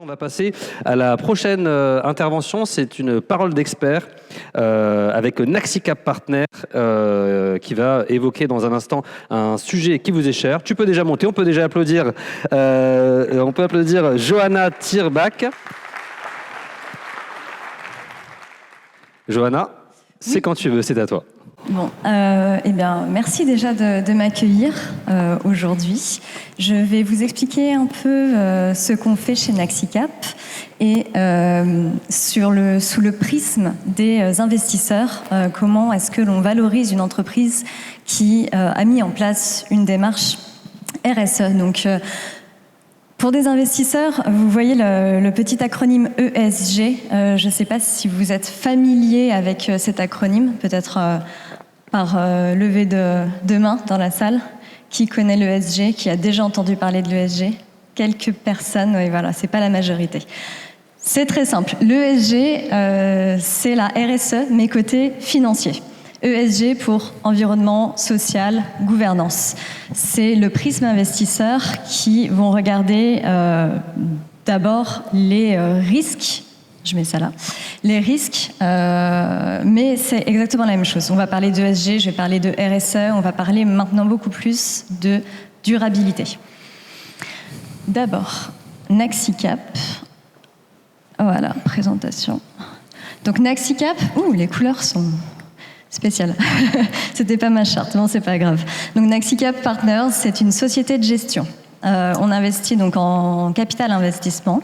On va passer à la prochaine intervention. C'est une parole d'expert avec Naxicap Partner qui va évoquer dans un instant un sujet qui vous est cher. Tu peux déjà monter, on peut déjà applaudir. On peut applaudir Johanna Thirbach. Johanna, c'est quand tu veux, c'est à toi. Bon, eh bien, merci déjà de m'accueillir aujourd'hui. Je vais vous expliquer un peu ce qu'on fait chez Naxicap et sous le prisme des investisseurs, comment est-ce que l'on valorise une entreprise qui a mis en place une démarche RSE. Donc, pour des investisseurs, vous voyez le petit acronyme ESG. Je ne sais pas si vous êtes familier avec cet acronyme, peut-être par levée de main dans la salle. Qui connaît l'ESG, qui a déjà entendu parler de l'ESG? Quelques personnes, oui, voilà, c'est pas la majorité. C'est très simple. L'ESG, c'est la RSE, mais côté financier. ESG pour environnement, social, gouvernance. C'est le prisme investisseur qui vont regarder d'abord les risques. Je mets ça là. Les risques, mais c'est exactement la même chose. On va parler d'ESG, je vais parler de RSE, on va parler maintenant beaucoup plus de durabilité. D'abord, Naxicap. Voilà, présentation. Donc Naxicap, les couleurs sont spéciales. C'était pas ma charte, bon, c'est pas grave. Donc Naxicap Partners, c'est une société de gestion. On investit donc en capital investissement.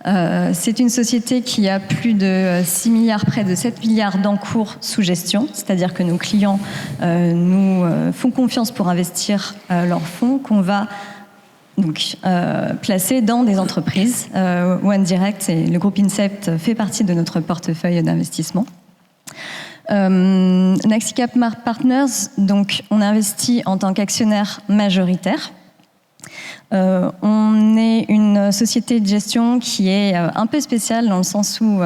C'est une société qui a plus de 6 milliards, près de 7 milliards d'encours sous gestion, c'est-à-dire que nos clients nous font confiance pour investir leurs fonds qu'on va donc placer dans des entreprises. One Direct et le groupe Incept fait partie de notre portefeuille d'investissement. Naxicap Partners, donc on investit en tant qu'actionnaire majoritaire. On est une société de gestion qui est un peu spéciale dans le sens où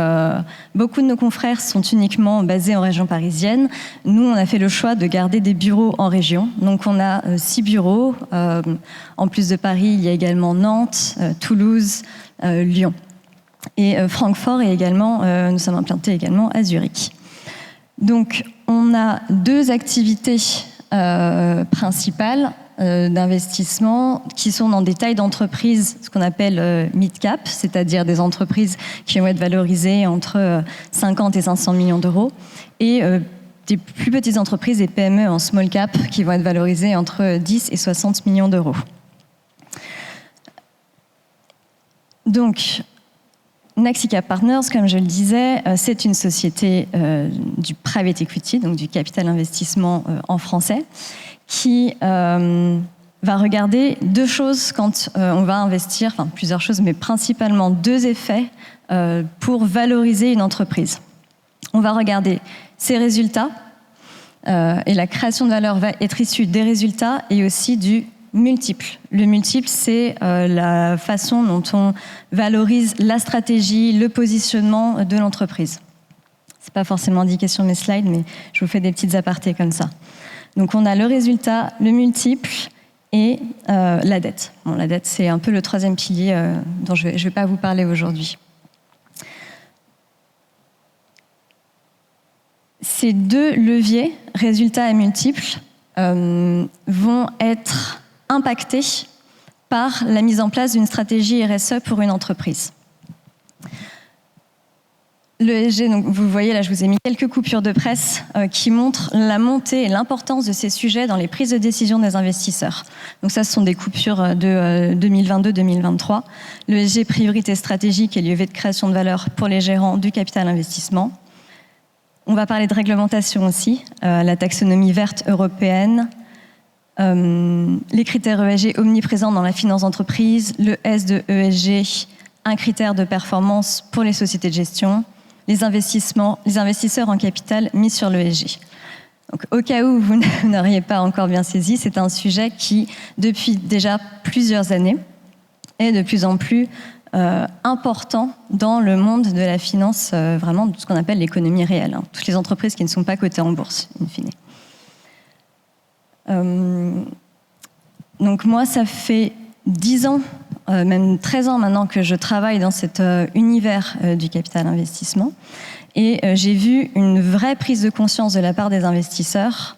beaucoup de nos confrères sont uniquement basés en région parisienne. Nous, on a fait le choix de garder des bureaux en région. Donc on a 6 bureaux. En plus de Paris, il y a également Nantes, Toulouse, Lyon. Et Francfort et également, nous sommes implantés également à Zurich. Donc on a 2 activités principales d'investissement qui sont dans des tailles d'entreprises, ce qu'on appelle mid-cap, c'est-à-dire des entreprises qui vont être valorisées entre 50 et 500 millions d'euros, et des plus petites entreprises, des PME en small cap, qui vont être valorisées entre 10 et 60 millions d'euros. Donc, Naxicap Partners, comme je le disais, c'est une société du private equity, donc du capital investissement en français, qui va regarder 2 choses quand on va investir, enfin plusieurs choses, mais principalement 2 effets pour valoriser une entreprise. On va regarder ses résultats, et la création de valeur va être issue des résultats et aussi du multiple. Le multiple, c'est la façon dont on valorise la stratégie, le positionnement de l'entreprise. C'est pas forcément indiqué sur mes slides, mais je vous fais des petites apartés comme ça. Donc on a le résultat, le multiple et la dette. Bon, la dette, c'est un peu le 3e pilier dont je vais pas vous parler aujourd'hui. Ces 2 leviers, résultat et multiple, vont être impactés par la mise en place d'une stratégie RSE pour une entreprise. L'ESG, donc vous voyez là, je vous ai mis quelques coupures de presse qui montrent la montée et l'importance de ces sujets dans les prises de décision des investisseurs. Donc ça, ce sont des coupures de 2022-2023. L'ESG, priorité stratégique et levier de création de valeur pour les gérants du capital investissement. On va parler de réglementation aussi, la taxonomie verte européenne, les critères ESG omniprésents dans la finance d'entreprise, le S de ESG, un critère de performance pour les sociétés de gestion, les investisseurs en capital mis sur l'ESG. Donc, au cas où vous n'auriez pas encore bien saisi, c'est un sujet qui, depuis déjà plusieurs années, est de plus en plus important dans le monde de la finance, vraiment de ce qu'on appelle l'économie réelle. Toutes les entreprises qui ne sont pas cotées en bourse, in fine. Donc moi, ça fait 10 ans même 13 ans maintenant que je travaille dans cet univers du capital investissement. Et j'ai vu une vraie prise de conscience de la part des investisseurs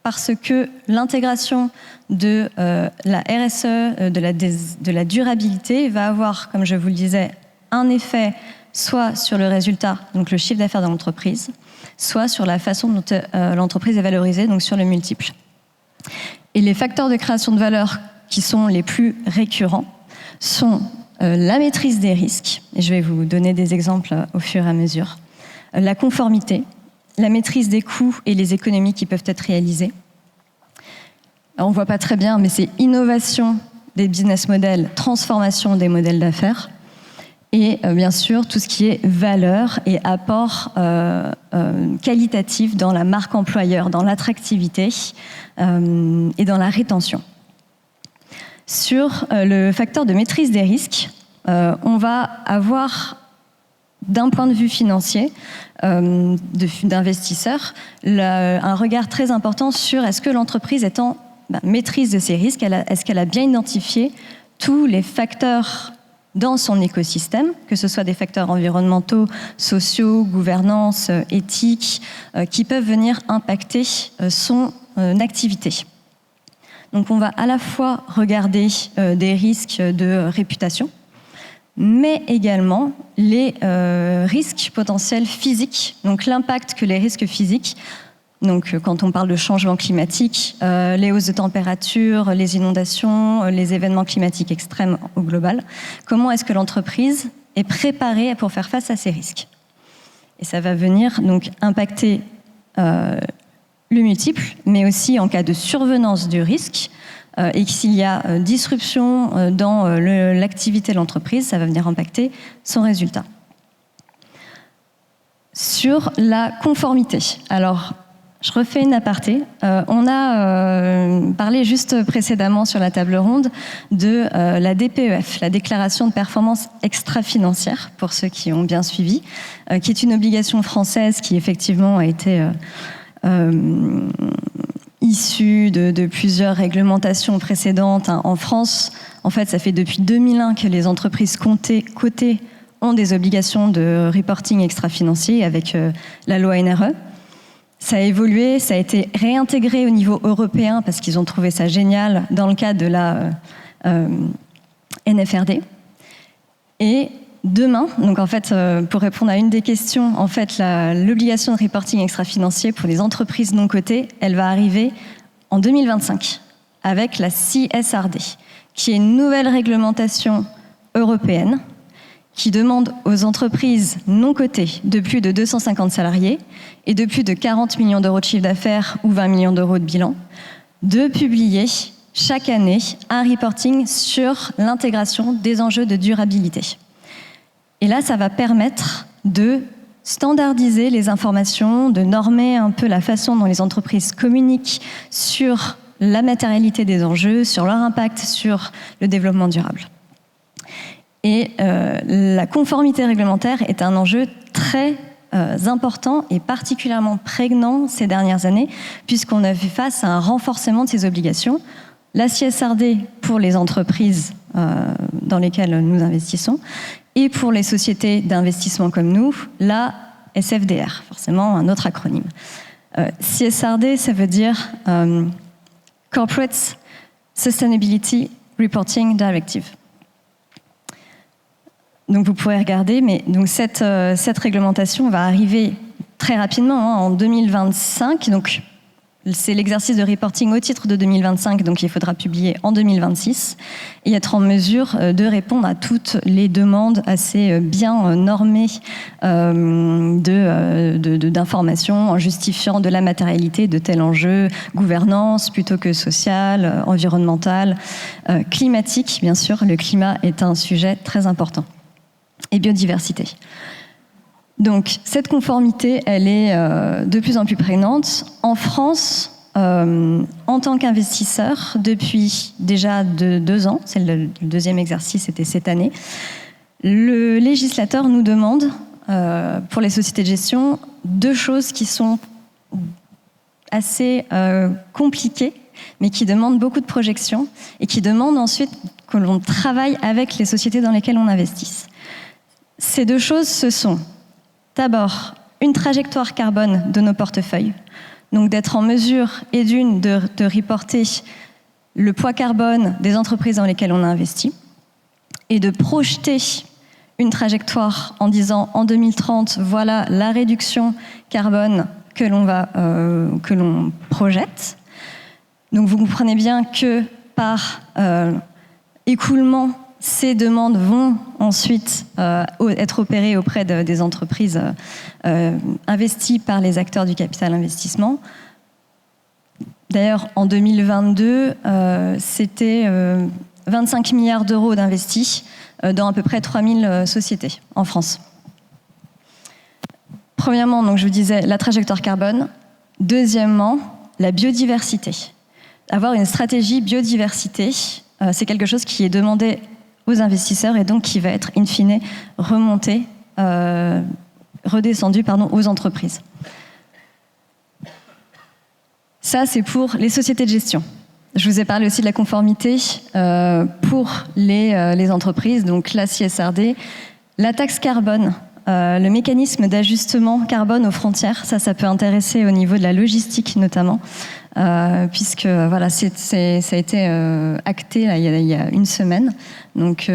parce que l'intégration de la RSE, de la durabilité va avoir, comme je vous le disais, un effet soit sur le résultat, donc le chiffre d'affaires de l'entreprise, soit sur la façon dont l'entreprise est valorisée, donc sur le multiple. Et les facteurs de création de valeur qui sont les plus récurrents sont la maîtrise des risques, et je vais vous donner des exemples au fur et à mesure, la conformité, la maîtrise des coûts et les économies qui peuvent être réalisées. Alors, on ne voit pas très bien, mais c'est innovation des business models, transformation des modèles d'affaires, et bien sûr tout ce qui est valeur et apport qualitatif dans la marque employeur, dans l'attractivité et dans la rétention. Sur le facteur de maîtrise des risques, on va avoir, d'un point de vue financier, d'investisseur, un regard très important sur est-ce que l'entreprise est en maîtrise de ses risques, est-ce qu'elle a bien identifié tous les facteurs dans son écosystème, que ce soit des facteurs environnementaux, sociaux, gouvernance, éthiques, qui peuvent venir impacter son activité. Donc on va à la fois regarder des risques de réputation, mais également les risques potentiels physiques, donc l'impact que les risques physiques, donc quand on parle de changement climatique, les hausses de température, les inondations, les événements climatiques extrêmes au global, comment est-ce que l'entreprise est préparée pour faire face à ces risques? Et ça va venir donc impacter le multiple, mais aussi en cas de survenance du risque, et que s'il y a disruption dans l'activité de l'entreprise, ça va venir impacter son résultat. Sur la conformité. Alors, je refais une aparté. On a parlé juste précédemment sur la table ronde de la DPEF, la déclaration de performance extra-financière, pour ceux qui ont bien suivi, qui est une obligation française qui effectivement a été issue de plusieurs réglementations précédentes. En France, en fait, ça fait depuis 2001 que les entreprises cotées ont des obligations de reporting extra-financier avec la loi NRE. Ça a évolué, ça a été réintégré au niveau européen parce qu'ils ont trouvé ça génial dans le cadre de la NFRD. Et demain, donc en fait, pour répondre à une des questions, en fait, l'obligation de reporting extra-financier pour les entreprises non cotées, elle va arriver en 2025 avec la CSRD, qui est une nouvelle réglementation européenne qui demande aux entreprises non cotées de plus de 250 salariés et de plus de 40 millions d'euros de chiffre d'affaires ou 20 millions d'euros de bilan de publier chaque année un reporting sur l'intégration des enjeux de durabilité. Et là, ça va permettre de standardiser les informations, de normer un peu la façon dont les entreprises communiquent sur la matérialité des enjeux, sur leur impact sur le développement durable. Et la conformité réglementaire est un enjeu très important et particulièrement prégnant ces dernières années, puisqu'on a fait face à un renforcement de ces obligations. La CSRD pour les entreprises dans lesquelles nous investissons, et pour les sociétés d'investissement comme nous, la SFDR, forcément un autre acronyme. CSRD, ça veut dire Corporate Sustainability Reporting Directive. Donc vous pourrez regarder, mais donc cette réglementation va arriver très rapidement, en 2025. Donc c'est l'exercice de reporting au titre de 2025, donc il faudra publier en 2026 et être en mesure de répondre à toutes les demandes assez bien normées d'informations en justifiant de la matérialité de tel enjeu, gouvernance plutôt que sociale, environnementale, climatique, bien sûr, le climat est un sujet très important, et biodiversité. Donc, cette conformité, elle est de plus en plus prégnante. En France, en tant qu'investisseur, depuis déjà 2 ans, c'est le deuxième exercice, c'était cette année, le législateur nous demande, pour les sociétés de gestion, 2 choses qui sont assez compliquées, mais qui demandent beaucoup de projection et qui demandent ensuite que l'on travaille avec les sociétés dans lesquelles on investit. Ces deux choses, ce sont d'abord une trajectoire carbone de nos portefeuilles, donc d'être en mesure et de reporter le poids carbone des entreprises dans lesquelles on a investi, et de projeter une trajectoire en disant en 2030, voilà la réduction carbone que l'on projette. Donc vous comprenez bien que par écoulement, ces demandes vont ensuite être opérées auprès des entreprises investies par les acteurs du capital investissement. D'ailleurs, en 2022, c'était 25 milliards d'euros d'investis dans à peu près 3000 sociétés en France. Premièrement, donc je vous disais, la trajectoire carbone. Deuxièmement, la biodiversité. Avoir une stratégie biodiversité, c'est quelque chose qui est demandé aux investisseurs et donc qui va être in fine redescendu aux entreprises. Ça, c'est pour les sociétés de gestion. Je vous ai parlé aussi de la conformité pour les entreprises, donc la CSRD, la taxe carbone, le mécanisme d'ajustement carbone aux frontières, ça peut intéresser au niveau de la logistique notamment, puisque voilà, ça a été acté là, il y a une semaine, donc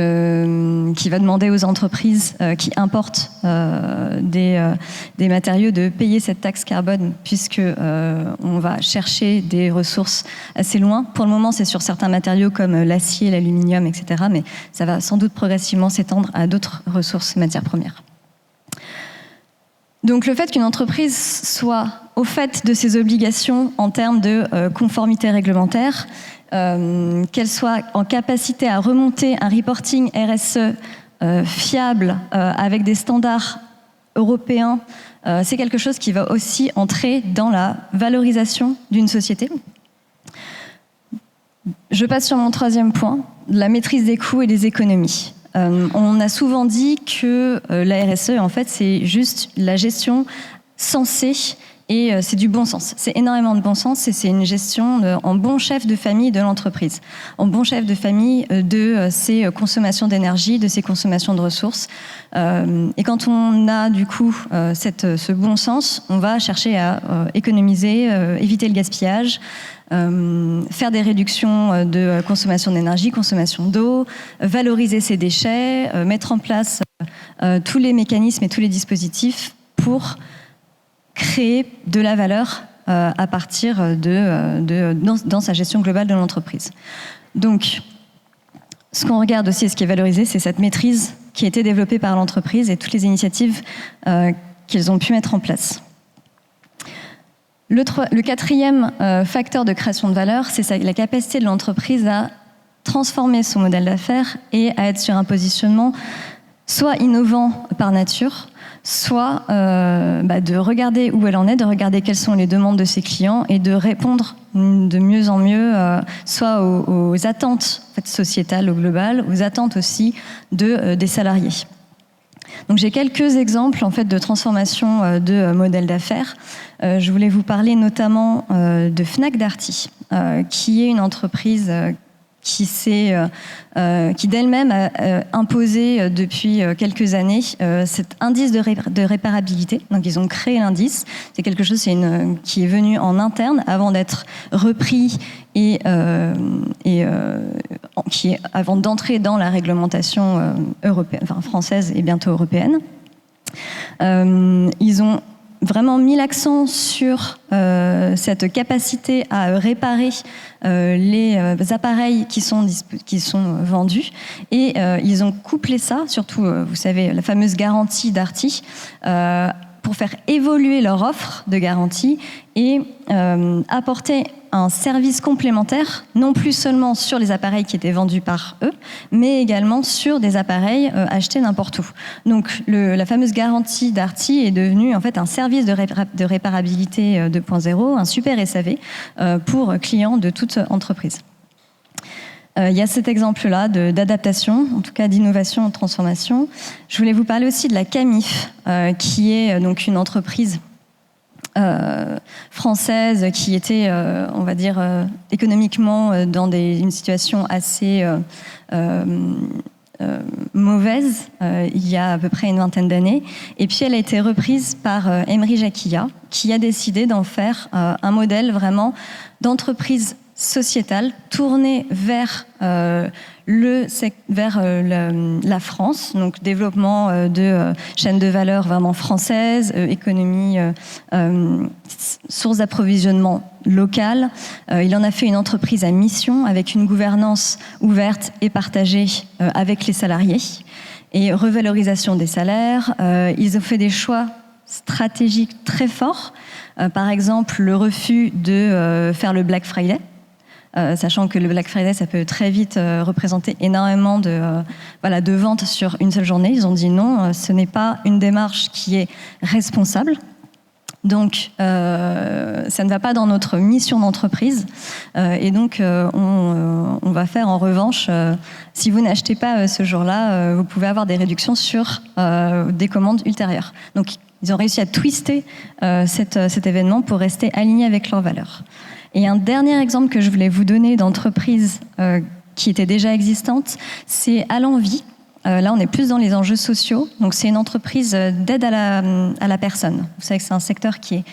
qui va demander aux entreprises qui importent des matériaux de payer cette taxe carbone, puisque on va chercher des ressources assez loin. Pour le moment, c'est sur certains matériaux comme l'acier, l'aluminium, etc., mais ça va sans doute progressivement s'étendre à d'autres ressources matières premières. Donc le fait qu'une entreprise soit au fait de ses obligations en termes de conformité réglementaire, qu'elle soit en capacité à remonter un reporting RSE fiable avec des standards européens, c'est quelque chose qui va aussi entrer dans la valorisation d'une société. Je passe sur mon troisième point, la maîtrise des coûts et des économies. On a souvent dit que la RSE, en fait, c'est juste la gestion sensée et c'est du bon sens. C'est énormément de bon sens et c'est une gestion en bon chef de famille de l'entreprise, en bon chef de famille de ses consommations d'énergie, de ses consommations de ressources. Et quand on a du coup ce bon sens, on va chercher à économiser, éviter le gaspillage, faire des réductions de consommation d'énergie, consommation d'eau, valoriser ses déchets, mettre en place tous les mécanismes et tous les dispositifs pour créer de la valeur à partir dans sa gestion globale de l'entreprise. Donc, ce qu'on regarde aussi et ce qui est valorisé, c'est cette maîtrise qui a été développée par l'entreprise et toutes les initiatives qu'ils ont pu mettre en place. Le quatrième facteur de création de valeur, c'est la capacité de l'entreprise à transformer son modèle d'affaires et à être sur un positionnement soit innovant par nature, soit de regarder où elle en est, de regarder quelles sont les demandes de ses clients et de répondre de mieux en mieux soit aux attentes en fait, sociétales ou globales, aux attentes aussi des salariés. Donc j'ai quelques exemples en fait de transformation de modèles d'affaires. Je voulais vous parler notamment de Fnac Darty, qui est une entreprise qui d'elle-même a imposé depuis quelques années cet indice de réparabilité. Donc ils ont créé l'indice. C'est quelque chose qui est venu en interne avant d'être repris avant d'entrer dans la réglementation européenne, française et bientôt européenne. Ils ont vraiment mis l'accent sur cette capacité à réparer les appareils qui sont vendus et ils ont couplé ça, surtout vous savez la fameuse garantie Darty, pour faire évoluer leur offre de garantie et apporter un service complémentaire, non plus seulement sur les appareils qui étaient vendus par eux, mais également sur des appareils achetés n'importe où. Donc la fameuse garantie Darty est devenue en fait un service de réparabilité 2.0, un super SAV pour clients de toute entreprise. Il y a cet exemple-là d'adaptation, en tout cas d'innovation et de transformation. Je voulais vous parler aussi de la Camif, qui est donc une entreprise françaises qui étaient, on va dire, économiquement dans une situation assez mauvaise il y a à peu près une vingtaine d'années. Et puis elle a été reprise par Emery Jacquia, qui a décidé d'en faire un modèle vraiment d'entreprise sociétale tournée vers la France, donc développement de chaînes de valeur vraiment françaises, économie, source d'approvisionnement locale. Il en a fait une entreprise à mission avec une gouvernance ouverte et partagée avec les salariés et revalorisation des salaires. Ils ont fait des choix stratégiques très forts, par exemple le refus de faire le Black Friday. Sachant que le Black Friday, ça peut très vite représenter énormément de ventes sur une seule journée. Ils ont dit non, ce n'est pas une démarche qui est responsable. Donc, ça ne va pas dans notre mission d'entreprise. Et donc, on va faire en revanche, si vous n'achetez pas ce jour-là, vous pouvez avoir des réductions sur des commandes ultérieures. Donc, ils ont réussi à twister cet événement pour rester alignés avec leurs valeurs. Et un dernier exemple que je voulais vous donner d'entreprise qui était déjà existante, c'est Allenvie. Là, on est plus dans les enjeux sociaux. Donc, c'est une entreprise d'aide à la personne. Vous savez que c'est un secteur qui est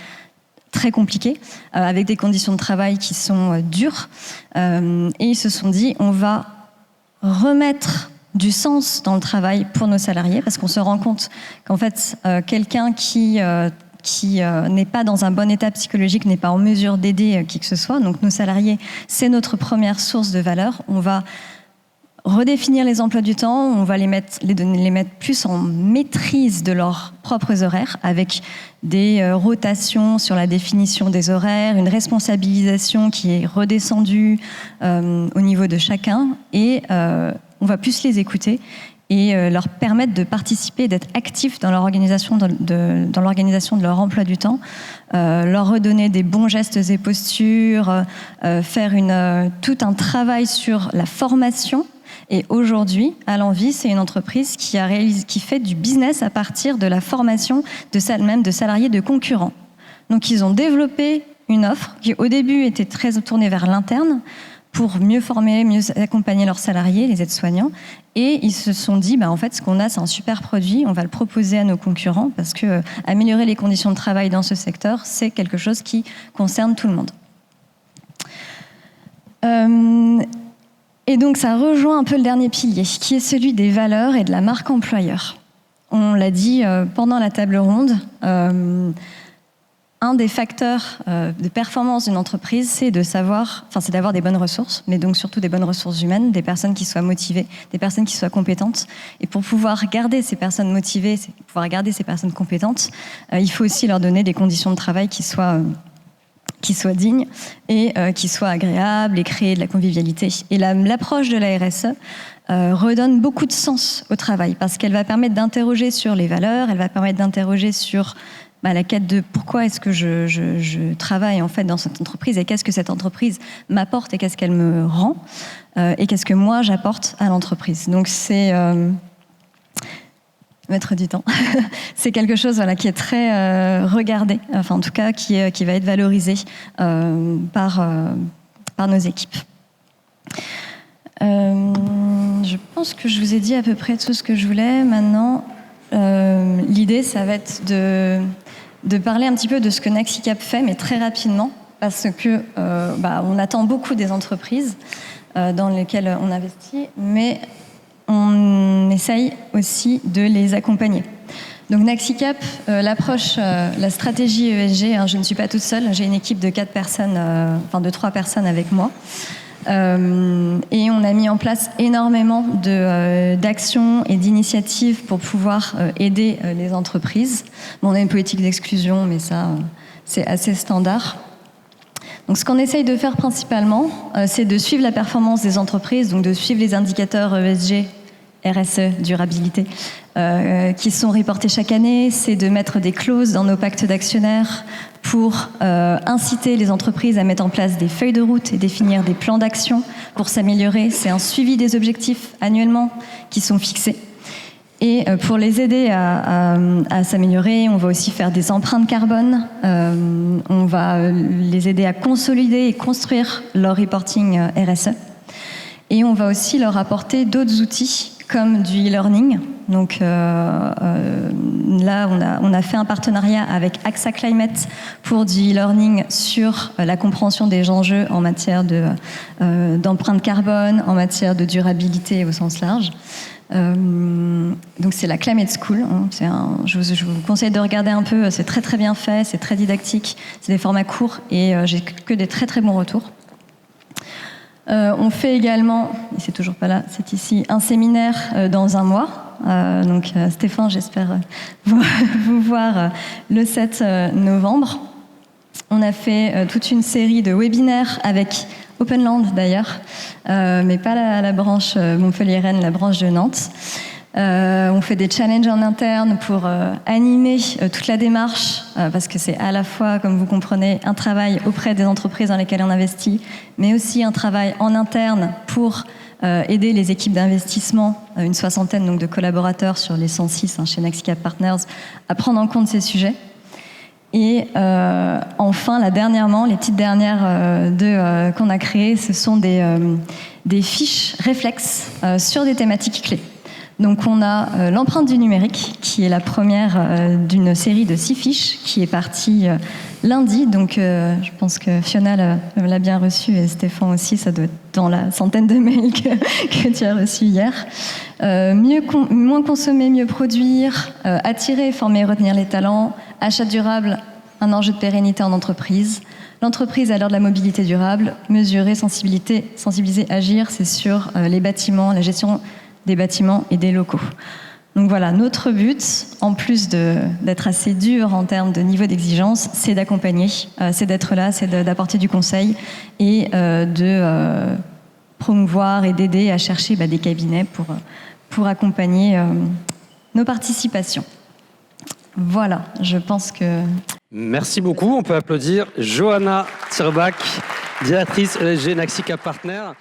très compliqué, avec des conditions de travail qui sont dures. Et ils se sont dit, on va remettre du sens dans le travail pour nos salariés, parce qu'on se rend compte qu'en fait, quelqu'un qui n'est pas dans un bon état psychologique, n'est pas en mesure d'aider qui que ce soit. Donc nos salariés, c'est notre première source de valeur. On va redéfinir les emplois du temps, on va les mettre plus en maîtrise de leurs propres horaires, avec des rotations sur la définition des horaires, une responsabilisation qui est redescendue au niveau de chacun, et on va plus les écouter et leur permettre de participer, d'être actifs dans l'organisation dans l'organisation de leur emploi du temps, leur redonner des bons gestes et postures, faire tout un travail sur la formation. Et aujourd'hui, Allenvie, c'est une entreprise qui fait du business à partir de la formation de salariés de concurrents. Donc ils ont développé une offre qui au début était très tournée vers l'interne, pour mieux former, mieux accompagner leurs salariés, les aides-soignants. Et ils se sont dit, en fait, ce qu'on a, c'est un super produit, on va le proposer à nos concurrents, parce que améliorer les conditions de travail dans ce secteur, c'est quelque chose qui concerne tout le monde. Et donc, ça rejoint un peu le dernier pilier, qui est celui des valeurs et de la marque employeur. On l'a dit pendant la table ronde, un des facteurs de performance d'une entreprise, c'est d'avoir des bonnes ressources, mais donc surtout des bonnes ressources humaines, des personnes qui soient motivées, des personnes qui soient compétentes. Et pour pouvoir garder ces personnes motivées, pouvoir garder ces personnes compétentes, il faut aussi leur donner des conditions de travail qui soient dignes et qui soient agréables et créer de la convivialité. Et l'approche de la RSE redonne beaucoup de sens au travail, parce qu'elle va permettre d'interroger sur les valeurs, elle va permettre d'interroger sur la quête de pourquoi est-ce que je travaille en fait dans cette entreprise et qu'est-ce que cette entreprise m'apporte et qu'est-ce qu'elle me rend et qu'est-ce que moi j'apporte à l'entreprise. Donc c'est mettre du temps. C'est quelque chose qui est très regardé, enfin en tout cas qui va être valorisé par nos équipes. Je pense que je vous ai dit à peu près tout ce que je voulais. Maintenant, l'idée, ça va être de parler un petit peu de ce que Naxicap fait, mais très rapidement, parce que on attend beaucoup des entreprises dans lesquelles on investit, mais on essaye aussi de les accompagner. Donc Naxicap, l'approche, la stratégie ESG, je ne suis pas toute seule, j'ai une équipe de 3 personnes avec moi. Et on a mis en place énormément d'actions et d'initiatives pour pouvoir aider les entreprises. On a une politique d'exclusion, mais ça, c'est assez standard. Donc, ce qu'on essaye de faire principalement, c'est de suivre la performance des entreprises, donc de suivre les indicateurs ESG, RSE, durabilité, qui sont reportés chaque année. C'est de mettre des clauses dans nos pactes d'actionnaires pour inciter les entreprises à mettre en place des feuilles de route et définir des plans d'action pour s'améliorer. C'est un suivi des objectifs annuellement qui sont fixés. Et pour les aider à s'améliorer, on va aussi faire des empreintes carbone. On va les aider à consolider et construire leur reporting RSE. Et on va aussi leur apporter d'autres outils comme du e-learning. Donc là, on a fait un partenariat avec AXA Climate pour du e-learning sur la compréhension des enjeux en matière d'empreinte carbone, en matière de durabilité au sens large. Donc c'est la Climate School. Je vous conseille de regarder un peu. C'est très très bien fait, c'est très didactique, c'est des formats courts et j'ai que des très très bons retours. On fait également, et c'est toujours pas là, c'est ici, un séminaire dans un mois. Donc Stéphane, j'espère vous voir le 7 novembre. On a fait toute une série de webinaires avec Openland d'ailleurs, mais pas la branche Montpellier-Rennes, la branche de Nantes. On fait des challenges en interne pour animer toute la démarche, parce que c'est à la fois, comme vous comprenez, un travail auprès des entreprises dans lesquelles on investit, mais aussi un travail en interne pour aider les équipes d'investissement, une soixantaine donc, de collaborateurs sur les 106 chez Nexicap Partners, à prendre en compte ces sujets. Et enfin, les petites dernières qu'on a créées, ce sont des fiches réflexes sur des thématiques clés. Donc on a l'empreinte du numérique, qui est la première d'une série de 6 fiches, qui est partie lundi. Donc je pense que Fiona l'a bien reçue, et Stéphane aussi, ça doit être dans la centaine de mails que tu as reçus hier. Moins consommer, mieux produire, attirer, former et retenir les talents, achat durable, un enjeu de pérennité en entreprise. L'entreprise à l'heure de la mobilité durable, mesurer, sensibiliser, agir, c'est sur les bâtiments, la gestion des bâtiments et des locaux. Donc voilà, notre but, en plus d'être assez dur en termes de niveau d'exigence, c'est d'accompagner, c'est d'être là, c'est d'apporter du conseil et de promouvoir et d'aider à chercher des cabinets pour accompagner nos participations. Voilà, je pense que... Merci beaucoup. On peut applaudir Johanna Tirbach, directrice ESG Nexicap Partners.